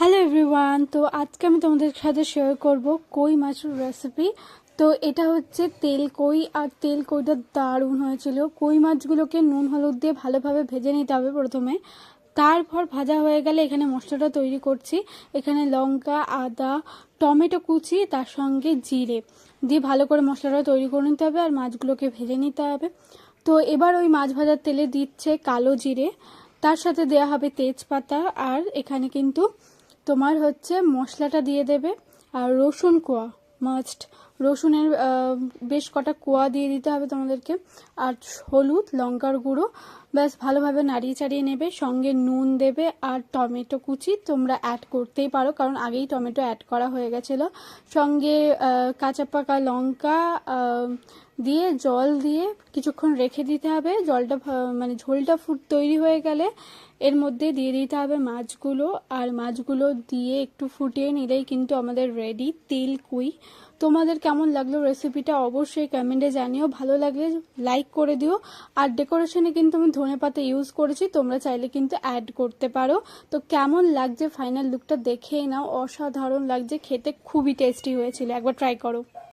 Hello everyone, তো আজকে আমি তোমাদের সাথে শেয়ার করব কই মাছের রেসিপি। তো এটা হচ্ছে তেল কই, আর তেল কইটা দারুণ হয়েছিল। কই মাছগুলোকে নুন হলুদ দিয়ে ভালোভাবে ভেজে নিতে হবে প্রথমে। তারপর ভাজা হয়ে গেলে এখানে মশলাটা তৈরি করছি। এখানে লঙ্কা, আদা, টমেটো কুচি, তার সঙ্গে জিরে দিয়ে ভালো করে মশলাটা তৈরি করে নিতে হবে, আর মাছগুলোকে ভেজে নিতে হবে। তো এবার ওই মাছ ভাজার তেলে দিচ্ছে কালো জিরে, তার সাথে দেয়া হবে তেজপাতা, আর এখানে কিন্তু তোমার হচ্ছে মশলাটা দিয়ে দেবে। আর রসুন কোয়া মাস্ট, রসুনের বেশ কটা কোয়া দিয়ে দিতে হবে তোমাদেরকে। আর হলুদ, লঙ্কার গুঁড়ো, ব্যাস ভালোভাবে নাড়িয়ে চাড়িয়ে নেবে। সঙ্গে নুন দেবে, আর টমেটো কুচি তোমরা অ্যাড করতেই পারো, কারণ আগেই টমেটো অ্যাড করা হয়ে গেছিলো। সঙ্গে কাঁচা পাকা লঙ্কা দিয়ে জল দিয়ে কিছুক্ষণ রেখে দিতে হবে। জলটা মানে ঝোলটা তৈরি হয়ে গেলে এর মধ্যে দিয়ে দিতে হবে মাছগুলো, আর মাছগুলো দিয়ে একটু ফুটিয়ে নিলেই কিন্তু আমাদের রেডি তেল কুই। তোমাদের কেমন লাগলো রেসিপিটা অবশ্যই কমেন্টে জানিও। ভালো লাগলে লাইক করে দিও। আর ডেকোরেশনে কিন্তু আমি ধনেপাতা ইউজ করেছি, তোমরা চাইলে কিন্তু অ্যাড করতে পারো। তো কেমন লাগছে ফাইনাল লুকটা দেখেই নাও, অসাধারণ লাগছে, খেতে খুবই টেস্টি হয়েছিল, একবার ট্রাই করো।